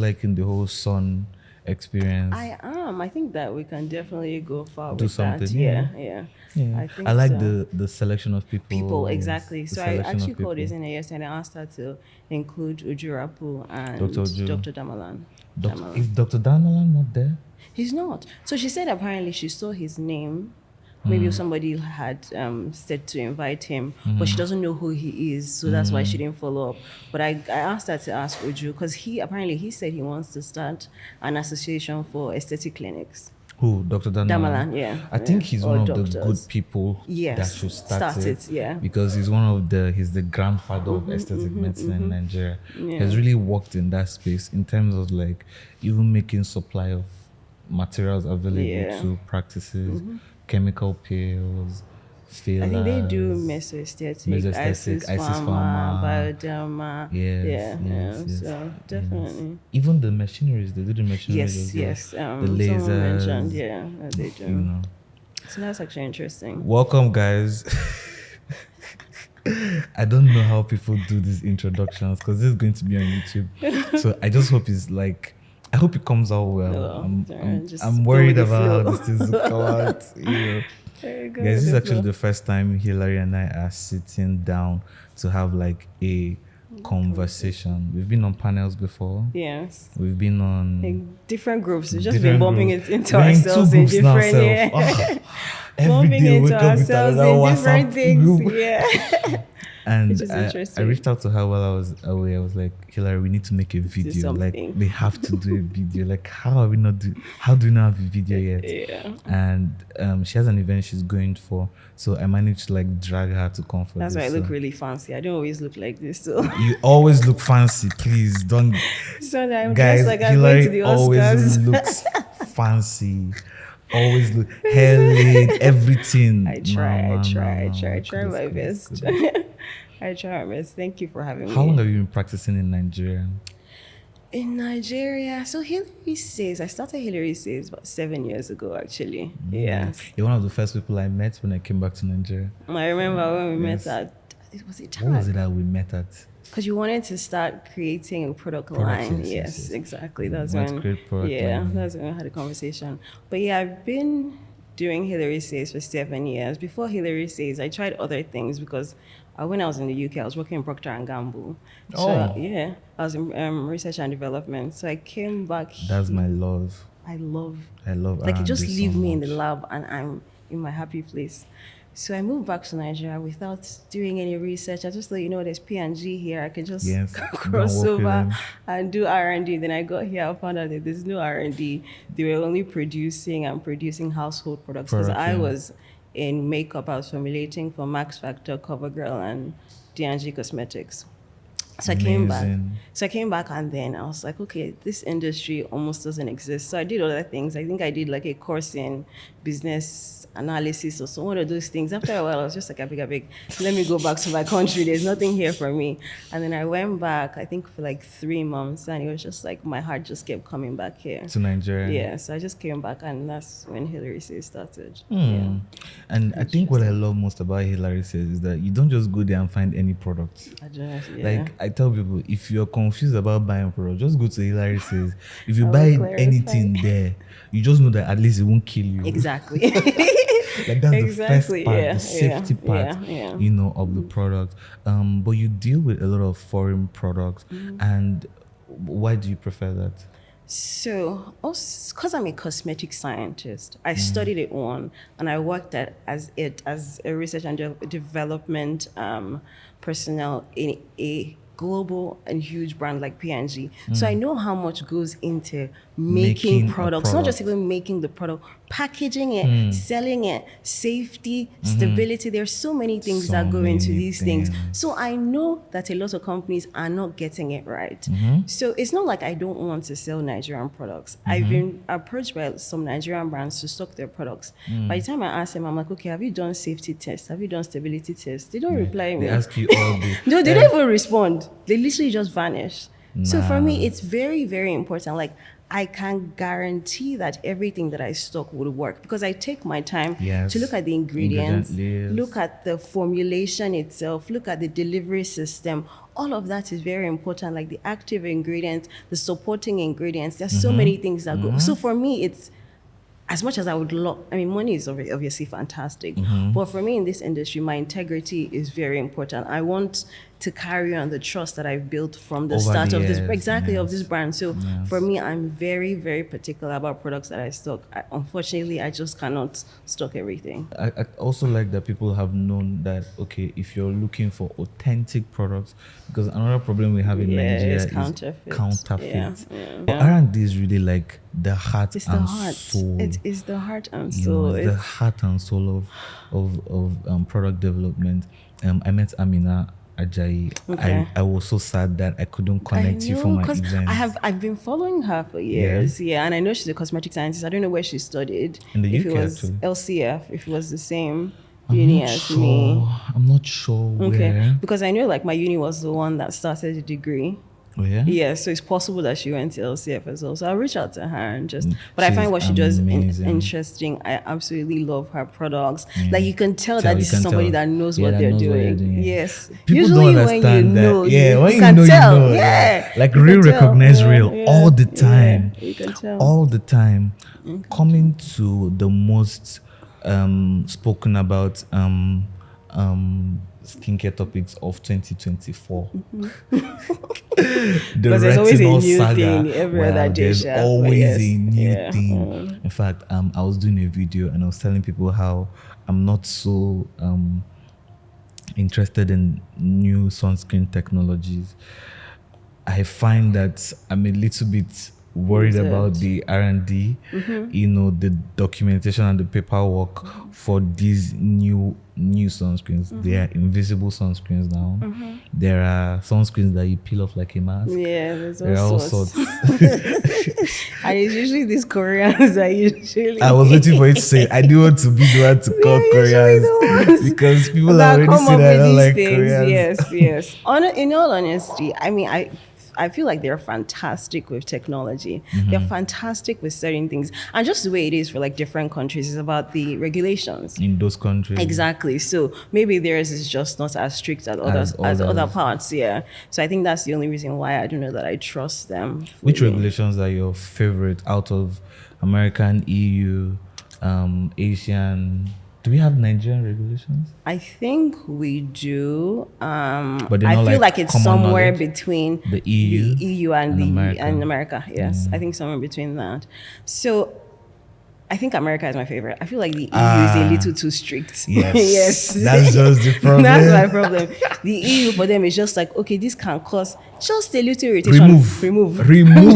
liking the whole sun experience? I am. I think that we can definitely go far Do with something, that. yeah. Yeah. Yeah, I think I like so. the selection of People, people. Yes, exactly. the So I selection actually of called people. this in yesterday and asked her to include Ujurapu Dr. and Oju. Dr. Damalan. Is Dr. Danalan not there? He's not. So she said apparently she saw his name. Maybe Hmm. somebody had said to invite him, but she doesn't know who he is, so that's why she didn't follow up. But I asked her to ask Uju because he said he wants to start an association for aesthetic clinics. Who? Dr. Danalan? Damalan, yeah, I yeah, think he's or one of the good doctors. people that Yes, should start start it, it, yeah. because he's the grandfather of aesthetic medicine in Nigeria. He has Yeah. really worked in that space in terms of like even making supply of materials available Yeah. to practices, chemical pills, I think they do fillers, mesoaesthetic, mesoaesthetic, Isis Isis Pharma, Pharma. Bioderma. Yes, Yeah, yes, yeah. yes, So yes. definitely. Even the machineries, they do the machineries Yes, as well. yes. The Someone mentioned, lasers, yeah, they you do. know. So that's actually interesting. Welcome, guys. I don't know how people do these introductions because this is going to be on YouTube. So I just hope it's like, I hope it comes out well. No, just I'm go worried with the about how flow. these things will come out. You know. There you go. Guys, this is the actually flow. the first time Hilary and I are sitting down to have like a conversation. We've been on panels before. Yes. We've been on In different groups. We've just different been bumping groups. it into We're in ourselves two in groups now, different, self. yeah. Every Bumping day we into wake up with ourselves another in WhatsApp different things. group. Yeah. And Which is I interesting. reached out to her while I was away. I was like, Hilary, we need to make a video. Like, something. we have to do a video. Like, how do we not have a video yet? Yeah. And she has an event she's going for. So I managed to like drag her to come for That's this. why I look so. really fancy. I don't always look like this, so. You always look fancy, please don't. So that I'm Guys, dressed like I'm going to Hilary the always Oscars. looks fancy. Always look hair laid, everything. I try my Goodness, best. goodness. I try my best. Thank you for having me. How long have you been practicing in Nigeria? In Nigeria, so Hilary says, I started Hilary says about 7 years ago, actually. Yes. You're one of the first people I met when I came back to Nigeria. I remember when we Yes. met at, was it What was Tag? it that we met at? Because you wanted to start creating a product Products, line. yes, Yes, yes. exactly. That's We went to when, create product yeah, line. that's when we had a conversation. But yeah, I've been doing Hilary Says for 7 years. Before Hilary Says, I tried other things because when I was in the UK, I was working in Procter & Gamble. So Oh. yeah, I was in research and development. So I came back. That's my love. I love R&D just leave so me in the much. lab and I'm in my happy place. So I moved back to Nigeria without doing any research. I just thought, there's P&G here. I could just Yes, cross don't work with over them. and do R&D. Then I got here, I found out that there's no R&D. They were only producing household products because I was in makeup. I was formulating for Max Factor, CoverGirl, and D&G Cosmetics. So I came back. Amazing. So I came back and then I was like, okay, this industry almost doesn't exist. So I did other things. I think I did like a course in business analysis or so one of those things. After a while, I was just like, I beg, let me go back to my country. There's nothing here for me. And then I went back, I think for like 3 months, and it was just like my heart just kept coming back here. To Nigeria. Yeah, so I just came back, and that's when Hilary Says started. Hmm. And I think what I love most about Hilary Says is that you don't just go there and find any product. Yeah. Like I tell people, if you're confused about buying product, just go to Hilary Says. If you I buy will clarify. anything there, you just know that at least it won't kill you. Exactly. Like that's Exactly, the first part, yeah, the safety part, yeah. of the product. But you deal with a lot of foreign products, and why do you prefer that? So, because I'm a cosmetic scientist, I studied it on, and I worked as a research and development personnel in a global and huge brand like P&G. So I know how much goes into making a products, not just product. even making the product, packaging it, selling it, safety, stability. There's so many things So that go into many these things. things. So I know that a lot of companies are not getting it right. So it's not like I don't want to sell Nigerian products. I've been approached by some Nigerian brands to stock their products. By the time I ask them, I'm like, okay, have you done safety tests? Have you done stability tests? They don't reply me. They ask you all the. No, they don't even respond. They literally just vanish. So for me, Nah. it's very, very important. Like, I can guarantee that everything that I stock would work because I take my time to look Yes. at the Ingredient ingredients, look list. at the formulation itself, look at the delivery system. All of that is very important, like the active ingredients, the supporting ingredients. There's so many things that go. So for me, it's as much as I would love, I mean, money is obviously fantastic, but for me in this industry, my integrity is very important. I want to carry on the trust that I've built from the Over the start of this, years. exactly, of this Yes. brand. So for Yes. me, I'm very, very particular about products that I stock. Unfortunately, I just cannot stock everything. I also like that people have known that, okay, if you're looking for authentic products, because another problem we have in Yeah, Nigeria it's is counterfeit. counterfeit. Yeah. But R&D is really like the heart It's the and heart. soul. It is the heart and You know, soul. it's the It's heart and soul of product development. I met Amina Ajayi. okay. I was so sad that I couldn't I connect you for know my because event I've been following her for Yeah. years, yeah, and I know she's a cosmetic scientist. I don't know where she studied. in the If it UK was actually. LCF, if it was the same I'm uni not as me. sure. I'm not sure Okay, where. because I know like my uni was the one that started the degree. Oh yeah. Yeah, so it's possible that she went to LCF as well. So I'll reach out to her and just. But I She's find what she does amazing. interesting. I absolutely love her products. Yeah. Like you can tell that You this can is somebody tell. that knows Yeah, what that they're knows what you're doing. doing, yeah. Yes. People Usually don't when you understand know, that. Yeah, when you can know, tell. you know. Yeah. Like You real can tell. recognize Yeah, real yeah, all the time. Yeah, you can tell. All the time. Coming to the most spoken about skincare topics of 2024. The Because there's always a retinol new saga. thing every other day, There's sha, but always yes, a new yeah. thing. In fact, I was doing a video and I was telling people how I'm not so interested in new sunscreen technologies. I find that I'm a little bit worried about the R&D, you know, the documentation and the paperwork for these new sunscreens. They are invisible sunscreens now. There are sunscreens that you peel off like a mask. Yeah, there's There are all all sorts. sorts. And it's usually these Koreans that usually. I was waiting for you to say, I do want to be the one to call usually the Koreans ones because people that are already come saying up that I with don't these like things. Koreans. Yes, yes. In all honesty, I mean, I feel like they're fantastic with technology. They're fantastic with certain things. And just the way it is for like different countries is about the regulations. In those countries. Exactly. So maybe theirs is just not as strict as other others. parts. Yeah. So I think that's the only reason why I don't know that I trust them. Which fully. regulations are your favorite out of American, EU, Asian? Do we have Nigerian regulations? I think we do. But they're I not feel like like it's common somewhere knowledge? between The EU and and America. America. Yes, I think somewhere between that. So I think America is my favorite. I feel like the EU is a little too strict. Yes. Yes. That's just the problem. That's my problem. The EU for them is just like, okay, this can cause just a little irritation. Remove.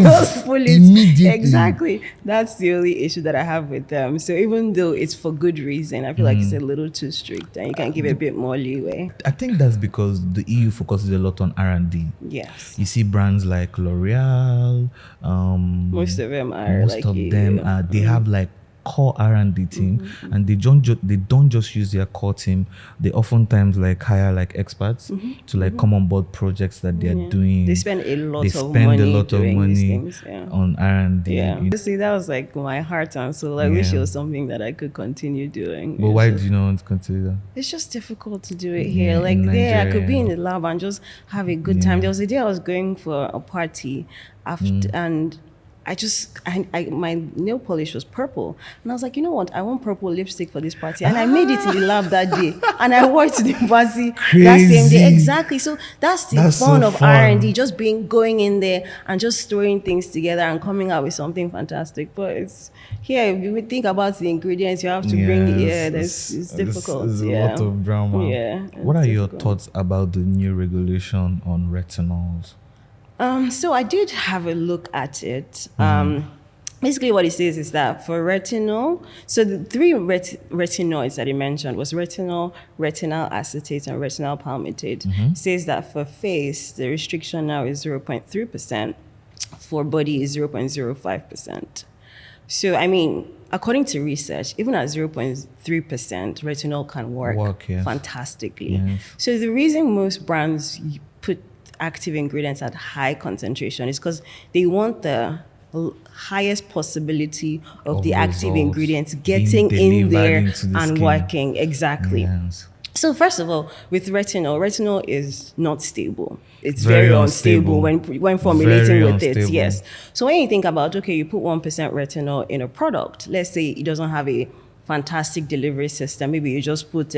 Just pull it. Immediately. Exactly. That's the only issue that I have with them. So even though it's for good reason, I feel like it's a little too strict and you can give a bit more leeway. I think that's because the EU focuses a lot on R&D. Yes. You see brands like L'Oreal, Most of them are most like of EU. them they have like core R&D team, and they don't just use their core team. They oftentimes like hire like experts to like come on board projects that they are doing. They spend a lot They of spend money a lot of doing these money things, yeah. on R&D. Yeah. You- See, that was like my heart and soul. I wish Yeah. it was something that I could continue doing. But It's why just- do you not want to consider that? It's just difficult to do it here. Yeah, Like in there, I could be in Nigeria. the lab and just have a good time. Yeah. There was a day I was going for a party after, and I my nail polish was purple, and I was like, you know what? I want purple lipstick for this party, and I made it in the lab that day, and I wore it to the party that same day. Crazy. Exactly. So that's the That's fun so of fun. R&D, just going in there and just throwing things together and coming out with something fantastic. But it's here. If you would think about the ingredients, you have to bring. Yeah, it's difficult. It's a yeah. lot of drama. Yeah, What it's are your difficult. thoughts about the new regulation on retinols? So I did have a look at it. Basically, what it says is that for retinol, so the three retinoids that he mentioned was retinol, retinol acetate, and retinol palmitate. Says that for face, the restriction now is 0.3%. For body is 0.05%. So, I mean, according to research, even at 0.3%, retinol can work Yes. fantastically. Yes. So the reason most brands put active ingredients at high concentration is because they want the highest possibility of the active results ingredients being getting in delivered there into the and skin. working. Exactly. Yes. So first of all, with retinol is not stable. It's Very very unstable. unstable when formulating Very with it. unstable. Yes. So when you think about, okay, you put 1% retinol in a product, let's say it doesn't have a fantastic delivery system. Maybe you just put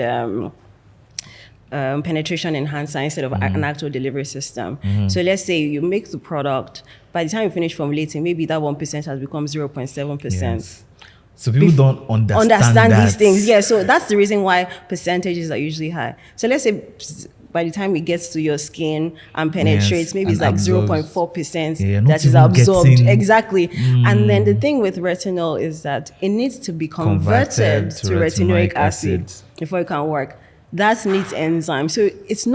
penetration enhancer instead of an actual delivery system. So let's say you make the product, by the time you finish formulating, maybe that 1% has become 0.7%. Yes. So people don't understand these that. things. Yeah, so that's the reason why percentages are usually high. So let's say by the time it gets to your skin and penetrates, Yes, maybe it's and like absorbs. 0.4% Yeah, not that is even absorbed. getting- Exactly. And then the thing with retinol is that it needs to be converted to retinoic acid before it can work. That needs enzyme. So it's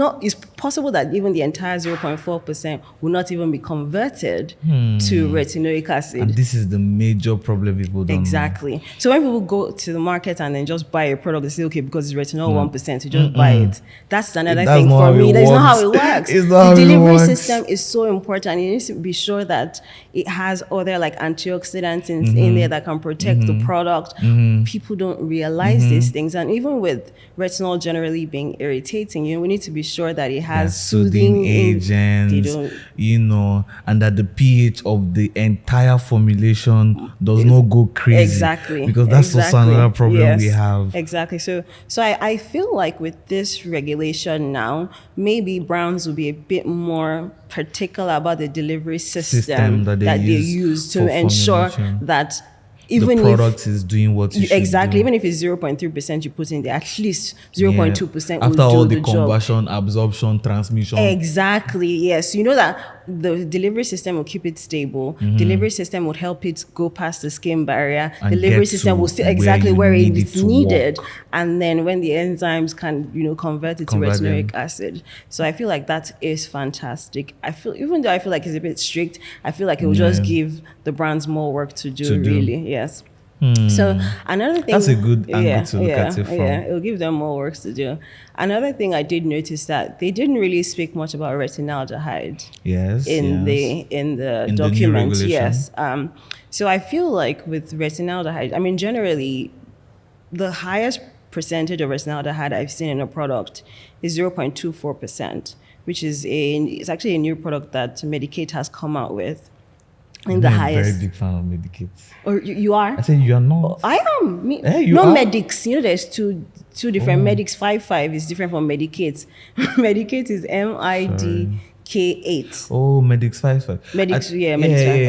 possible that even the entire 0.4% will not even be converted to retinoic acid. And this is the major problem people don't know. Exactly. So when people go to the market and then just buy a product, they say, okay, because it's retinol 1%, you just buy it. That's another That's thing not for how me. it That's not how it works. works. It's not The how it delivery works. system is so important. You need to be sure that it has other like antioxidants in there that can protect the product. People don't realize these things. And even with retinol generally being irritating, we need to be sure that it has There's soothing agents, and that the pH of the entire formulation does not go crazy. Exactly. Because that's also another problem we have. Exactly. So I feel like with this regulation now, maybe brands will be a bit more particular about the delivery system that they use to ensure that even the product is doing what it should exactly, do. even if it's 0.3% you put in there, at least 0.2% will after do all the the job. conversion, absorption, transmission. Exactly, yes. You know that the delivery system will keep it stable. Delivery system would help it go past the skin barrier. And Delivery get system to will still where exactly you where need it's it to needed. work. And then when the enzymes can, convert it to Convert retinoic them. acid. So I feel like that is fantastic. Even though I feel like it's a bit strict, I feel like it will just give the brands more work to do. Really. Yes. So another thing, that's a good angle to look at it from. Yeah, it'll give them more work to do. Another thing I did notice that they didn't really speak much about retinaldehyde. In the document. Yes. So I feel like with retinaldehyde, I mean, generally, the highest percentage of retinaldehyde I've seen in a product is 0.24%, which is it's actually a new product that Medicate has come out with. I'm a very big fan of Medicate. Or you are? I said you are not. I am. You are? Medics. There's two different Medics. 5 is different from Medicate. Medicate is MIDK8. Oh, Medics 5. Medics 5.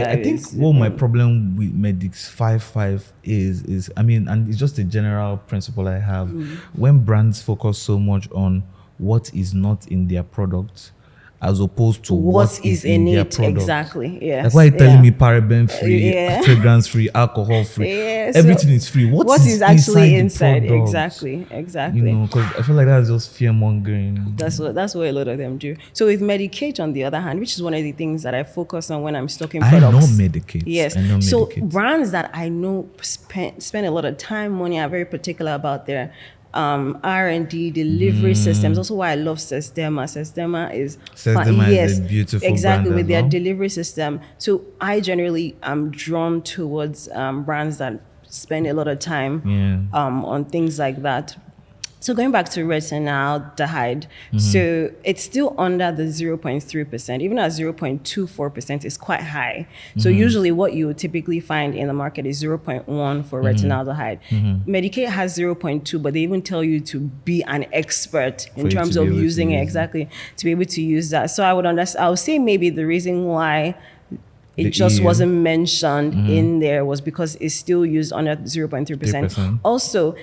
I think what my problem with Medics 5 is, and it's just a general principle I have. When brands focus so much on what is not in their product, as opposed to what is in their product. Exactly. Yes. Like why are you telling me paraben free, fragrance free, alcohol free? Everything is free. What is actually inside? Exactly. Because I feel like that's just fear mongering. That's what a lot of them do. So with Medicate, on the other hand, which is one of the things that I focus on when I'm stocking products. I know Medicate. Yes. I know Medicate. So brands that I know spend a lot of time, money, are very particular about their R&D delivery systems. Also why I love Systema. Systema is a beautiful exactly brand with their delivery system. So I generally am drawn towards brands that spend a lot of time on things like that. So going back to retinaldehyde, so it's still under the 0.3%, even at 0.24% is quite high. So usually what you typically find in the market is 0.1 for retinaldehyde. Medicate has 0.2, but they even tell you to be an expert in terms of using it, exactly, to be able to use that. So I would say maybe the reason why it just wasn't mentioned in there was because it's still used under 0.3%. Also,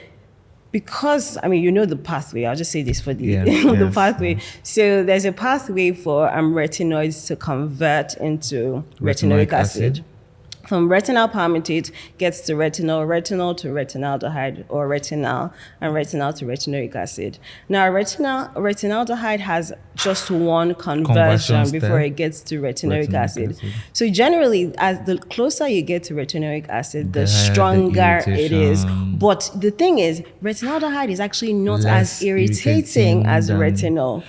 because, the pathway. I'll just say this for the pathway. So there's a pathway for retinoids to convert into retinoic acid. From retinal palmitate gets to retinol to retinaldehyde, or retinal, and retinal to retinoic acid. Now, retinaldehyde has just one conversion before it gets to retinoic acid. So generally, as the closer you get to retinoic acid, the stronger it is. But the thing is, retinaldehyde is actually not as irritating as retinol.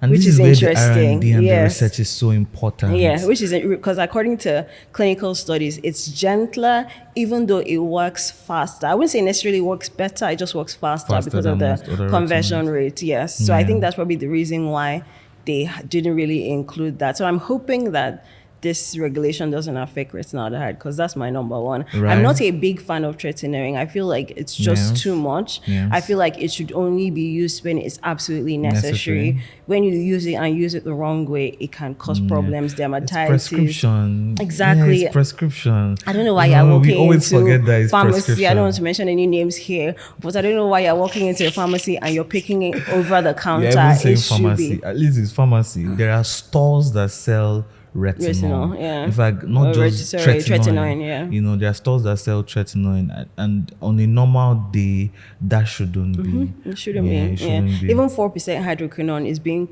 And which this is is where the interesting. R&D and the Yes. research is so important. Yeah, which is because according to clinical studies, it's gentler, even though it works faster. I wouldn't say necessarily works better, it just works faster Faster because of than the most other conversion retinoids. rate. Yes. So I Yeah. think that's probably the reason why they didn't really include that. So I'm hoping that this regulation doesn't affect retinaldehyde because that's my number one. Right. I'm not a big fan of tretinoin. I feel like it's just Yes. too much. Yes. I feel like it should only be used when it's absolutely necessary. Necessary. When you use it and use it the wrong way, it can cause problems, dermatitis. It's prescription. Exactly. Yeah, it's prescription. I don't know why you're walking we always into forget that it's pharmacy. I don't want prescription. to mention any names here, but I don't know why you're walking into a pharmacy and you're picking it over the counter. Yeah, even saying It should pharmacy. be At least it's pharmacy. There are stores that sell retinol. yeah. In fact, not just tretinoin, yeah. there are stores that sell tretinoin, and on a normal day, that shouldn't be. It shouldn't Yeah, be. it shouldn't be. Even 4% hydroquinone is being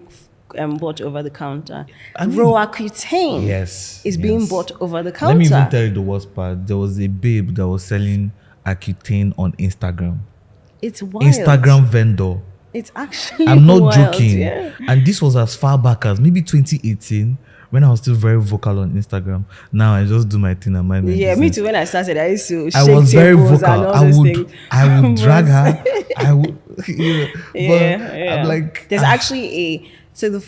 bought over the counter. I mean, Roaccutane Yes, is being yes. bought over the Let counter. me even tell you the worst part. There was a babe that was selling Accutane on Instagram. It's wild. Instagram vendor. It's actually I'm not wild, joking. yeah. And this was as far back as maybe 2018 when I was still very vocal on Instagram. Now I just do my thing and mind my Yeah, business. me too. When I started, I used to I shake was very tables and vocal. all I those would things. drag her. I would Yeah. I'm like There's actually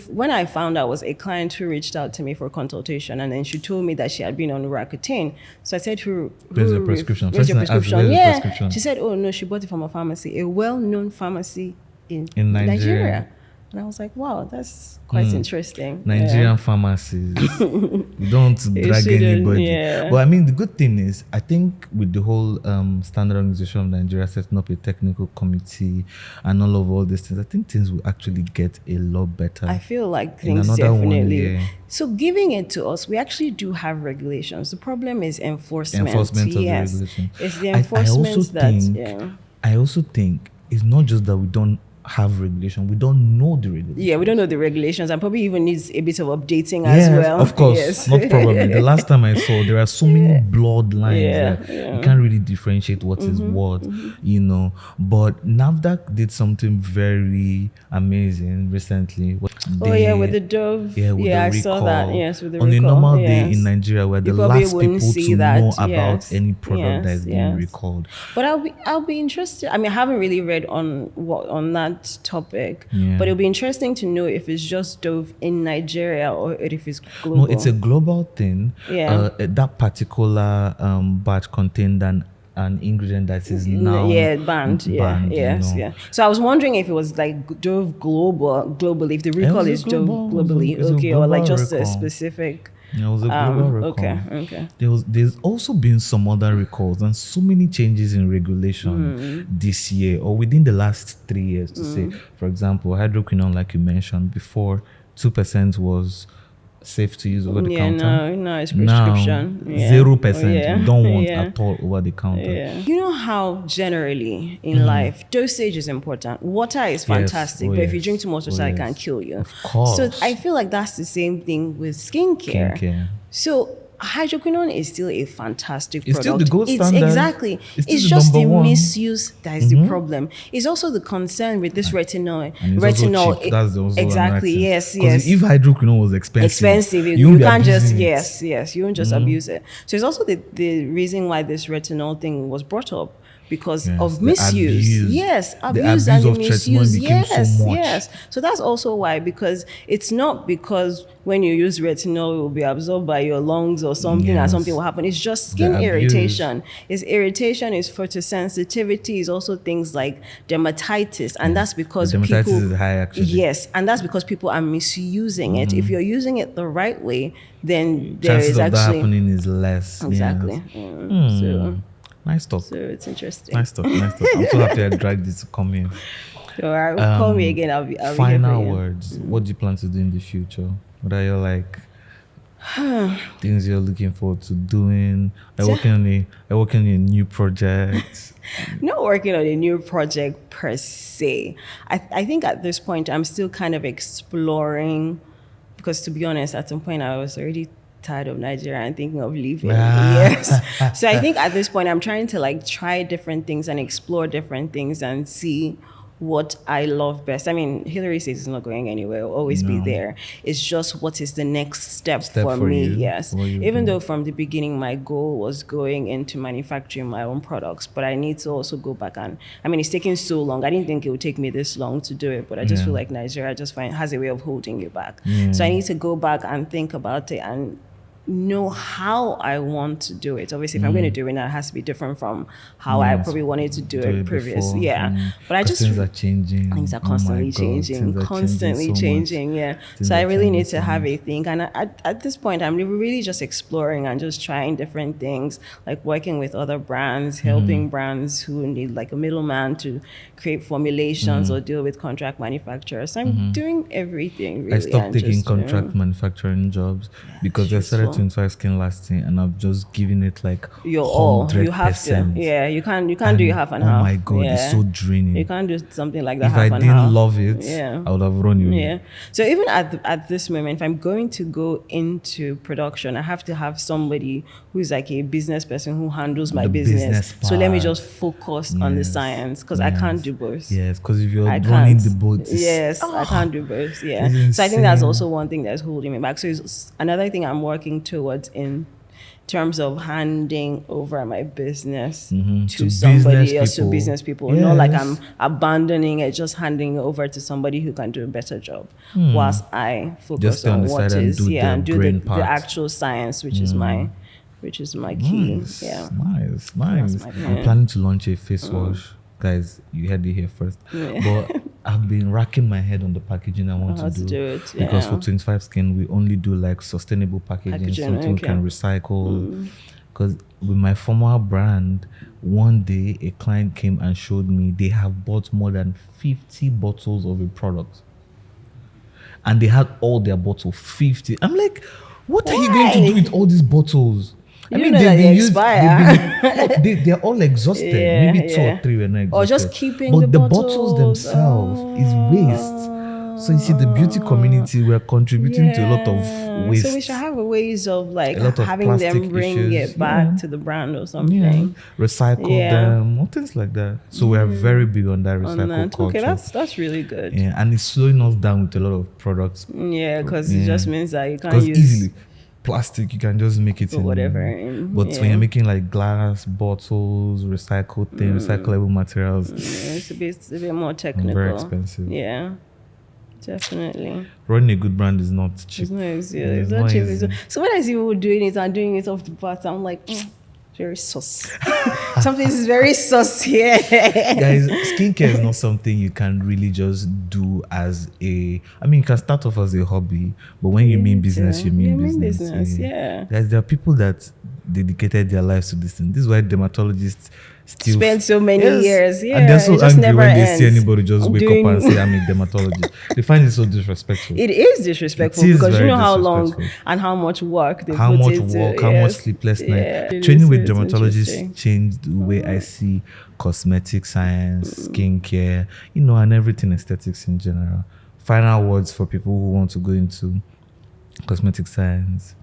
when I found out was a client who reached out to me for a consultation, and then she told me that she had been on Roaccutane. So I said, Where's your prescription? Where's your First thing I asked, prescription? where's the Yeah. prescription? She said, oh no, she bought it from a pharmacy, a well-known pharmacy in Nigeria. And I was like, wow, that's quite interesting. Nigerian pharmacies. You don't want to drag shouldn't, anybody. yeah. But I mean, the good thing is, I think with the whole Standard Organization of Nigeria setting up a technical committee and all these things, I think things will actually get a lot better. I feel like In things another 1 definitely. year. So giving it to us, we actually do have regulations. The problem is enforcement. Enforcement of the Yes. regulation. It's the I enforcement also that think, I also think it's not just that we don't have regulation, we don't know the regulation. yeah, we don't know the regulations and probably even needs a bit of updating as Yes, well. of course, Yes. not probably. The last time I saw, there are so many blurred lines that you can't really differentiate what is what, But NAFDAC did something very amazing recently. With the Dove. Yeah, with the I recall. saw that. Yes, with the on recall. a normal day yes. in Nigeria, we're the You probably last wouldn't people see to that, know about yes, any product that is being yes. recalled. But I'll be interested. I mean, I haven't really read on that topic, Yeah. but it'll be interesting to know if it's just Dove in Nigeria or if it's global. No, it's a global thing. Yeah. That particular batch contained an ingredient that is now banned. Yeah, yes, yeah. So I was wondering if it was like Dove globally, if the recall is Dove globally, it's a okay, or like global just a recall. specific. It was a global recall. Okay. There's also been some other recalls and so many changes in regulation this year or within the last 3 years to say. For example, hydroquinone, like you mentioned before, 2% was safe to use over the counter. No, it's prescription. Now, 0%. You don't want Yeah. at all over the counter. Yeah. You know how generally in life dosage is important. Water is fantastic, but if you drink too much water, it can kill you. Of course. So I feel like that's the same thing with skincare. So hydroquinone is still a fantastic It's product. still the gold standard. Exactly. It's still It's the just the number one. misuse that is the problem. It's also the concern with this retinol. And it's retinol. also cheap. That's also exactly. another thing. Yes. 'Cause if hydroquinone was expensive, You won't be can't just abusing it. yes you won't just abuse it. So it's also the reason why this retinol thing was brought up because Yes, of the misuse. abuse. Yes, The abuse abuse and of the tretinoin misuse. became so Yes, much. yes. So that's also why, because it's not because when you use retinol it will be absorbed by your lungs or something and Yes. something will happen. It's just skin The abuse. irritation. It's irritation, it's photosensitivity, it's also things like dermatitis, and that's because The dermatitis people is high, actually. Yes, and that's because people are misusing it. If you're using it the right way, then there Chances is of that actually happening is less. exactly. Yes. Nice talk. So it's interesting. Nice talk. I'm so happy I dragged this to come in. All right, call me again. I'll be here Final for you. words. What do you plan to do in the future? What are your things you're looking forward to doing? Are you working on a new project? Not working on a new project per se. I think at this point I'm still kind of exploring, because to be honest, at some point I was already tired of Nigeria and thinking of leaving. Yes. So I think at this point I'm trying to try different things and explore different things and see what I love best. I mean, Hilary says it's not going anywhere, it'll always be there. It's just what is the next step for me. you. Yes. Even though from the beginning my goal was going into manufacturing my own products, but I need to also go back and, I mean, it's taking so long. I didn't think it would take me this long to do it, but I just feel like Nigeria just has a way of holding you back. So I need to go back and think about it and know how I want to do it. Obviously, if I'm going to do it now, it has to be different from how I probably wanted to do it previously. But I just things are changing. Things are constantly changing. So I really need to have a think. And at this point, I'm really just exploring and just trying different things, like working with other brands, helping brands who need like a middleman to create formulations or deal with contract manufacturers. So I'm doing everything really. I stopped taking contract manufacturing jobs because I started 25 skin lasting, and I've just given it like your all. You have to. Yeah, you can't do it half and half. Oh my god, it's so draining. You can't do something like that. If I didn't love it, I would have run away. Yeah. So even at this moment, if I'm going to go into production, I have to have somebody who's like a business person who handles my business. So let me just focus on the science, because I can't do both. Yes, because if you're running the boat, I can't do both. Yeah. So I think that's also one thing that's holding me back. So it's another thing I'm working towards in terms of handing over my business to somebody else, to business people. Not like I'm abandoning it, just handing it over to somebody who can do a better job, whilst I focus on what is and do the actual science, which is my key. Nice. I'm planning to launch a face wash. Guys, you heard it here first. But I've been racking my head on the packaging I want to do it. Because for 25 Skin, we only do like sustainable packaging something we can recycle. Because with my former brand, one day a client came and showed me they have bought more than 50 bottles of a product. And they had all their bottles, 50. I'm like, what are you going to do with all these bottles? I mean, they expire. They're all exhausted. Maybe 2 or 3 were not exhausted. Or just keeping but the bottles themselves is waste. So you see, the beauty community, we're contributing to a lot of waste. So we should have ways of like having them bring it back to the brand or something. Recycle them, or things like that. So we're very big on that recycle culture. Okay, that's really good. Yeah, and it's slowing us down with a lot of products. Yeah, because it just means that you can't use easily. Plastic, you can just make it in whatever. But when you're making like glass, bottles, recycled things, recyclable materials, it's a bit more technical. Very expensive. Yeah, definitely. Running a good brand is not cheap. It's not cheap. So when I see people doing it and doing it off the bat, I'm like, very sus. Something is very sus here. Guys, skincare is not something you can really just do as you can start off as a hobby, but when you mean business, you mean business. Guys, there are people that dedicated their lives to this thing. This is why dermatologists still spend so many years. And they're so angry when they see anybody just wake up and say, I'm a dermatologist. They find it so disrespectful. It is disrespectful because you know how long and how much work they put into how much sleepless night. Training with dermatologists changed the way I see cosmetic science, skincare, and everything aesthetics in general. Final words for people who want to go into cosmetic science.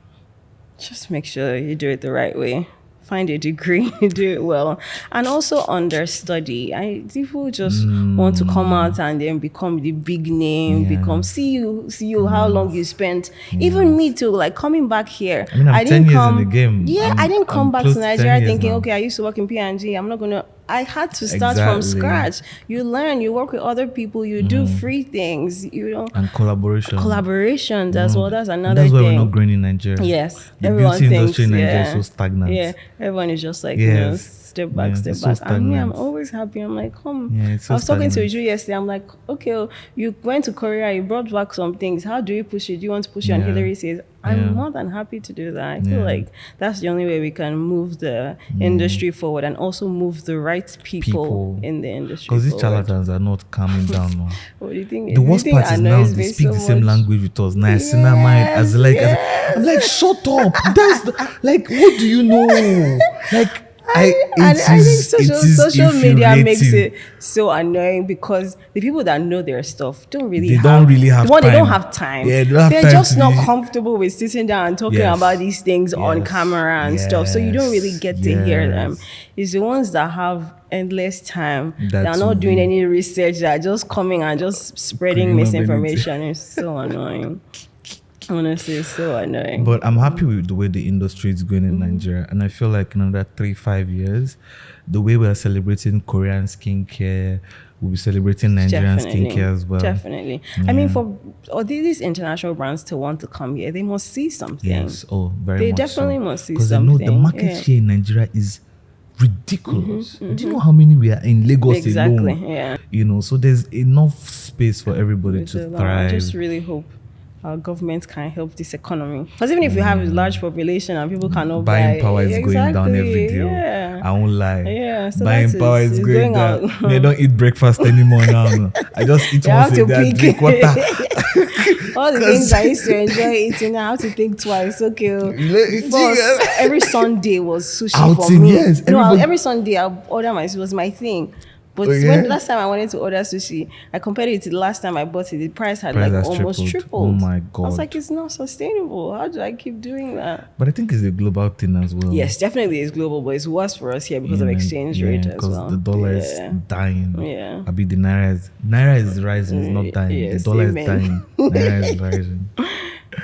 Just make sure you do it the right way. Find a degree, do it well, and also understudy. People just want to come out and then become the big name, see you how long you spent. Even me too, like coming back here. I didn't 10 years in the game. I didn't come back to Nigeria thinking, okay, I used to work in P&G. I'm not gonna. I had to start from scratch. You learn, you work with other people, you do free things, and collaborations as well. That's another thing. That's why we're not growing in Nigeria. Yes, the beauty industry in Nigeria is so stagnant. Yeah, everyone is just like step back. And me, I'm always happy. I'm like, I was talking to you yesterday. I'm like, okay, you went to Korea, you brought back some things. How do you push it? Do you want to push it? And Hilary says, I'm more than happy to do that. I feel like that's the only way we can move the industry forward and also move the right people in the industry. Because these charlatans are not calming down now. What do you think? The worst part is now they speak the same language with us. I'm like, shut up. That's like, what do you know? Like, I think it is social media makes infuriating. it so annoying because the people that know their stuff don't really They have don't really have one, they don't time. have time. Yeah, they don't have They're time just to not be. comfortable with sitting down and talking Yes. about these things on Yes. camera and stuff. So you don't really Yes. get to hear them. Yes. It's the ones that have endless time. That They're will not doing be any research. They're just coming and just spreading cooking up anything. misinformation. It's so annoying. Honestly, it's so annoying. But I'm happy with the way the industry is going in Mm-hmm. Nigeria, and I feel like in another 3-5 years, the way we are celebrating Korean skincare, we'll be celebrating Nigerian skincare as well. Definitely. I mean, for all these international brands to want to come here, they must see something. Yes, oh, very They much definitely so. must see Because they know the something, market yeah. here in Nigeria is ridiculous. Do you know how many we are in Lagos Exactly, alone? yeah. You know, so there's enough space for everybody Which is, to I thrive. just really hope our government can help this economy. Because even if you have a large population and people cannot Buying buy, power is going down every day. Yeah. I won't lie. Yeah, so Buying that power is is going going down. out. Me, I don't eat breakfast anymore now. No. I just eat You once have a to day. I pick. drink water. All the things I used to enjoy eating, I have to think twice. Okay. Before, every Sunday was sushi for Outing, me. yes, No, everybody- every Sunday I'll order my, it was my thing. But Oh, yeah? when the last time I wanted to order sushi, I compared it to the last time I bought it. The price had Price like has almost tripled. tripled. Oh my I was God. like, it's not sustainable. How do I keep doing that? But I think it's a global thing as well. Yes, definitely it's global, but it's worse for us here because of exchange rate as because well. the dollar is Yeah. dying. Yeah. I mean, the naira is rising. It's not dying. Yes, the dollar amen. is dying. Naira is rising.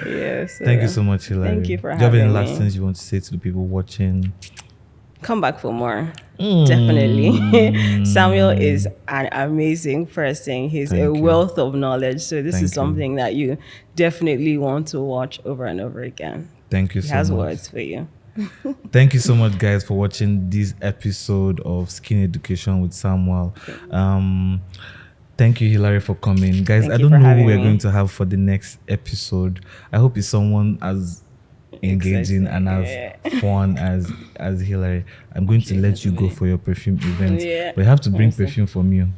Yes. Thank you so much, Hilary. Thank you for Do you have any having last me. things you want to say to the people watching? Come back for more. Definitely. Samuel is an amazing person. He's Thank a you. wealth of knowledge. So this Thank is you. something that you definitely want to watch over and over again. Thank you He so has much. words for you. Thank you so much, guys, for watching this episode of Skin Education with Samuel. Thank you, Hilary, for coming. Guys, Thank I you don't for know who having we're me. going to have for the next episode. I hope it's someone as engaging and as fun as Hilary. I'm going to let you go for your perfume event. Yeah. But you have to bring Honestly. perfume from you.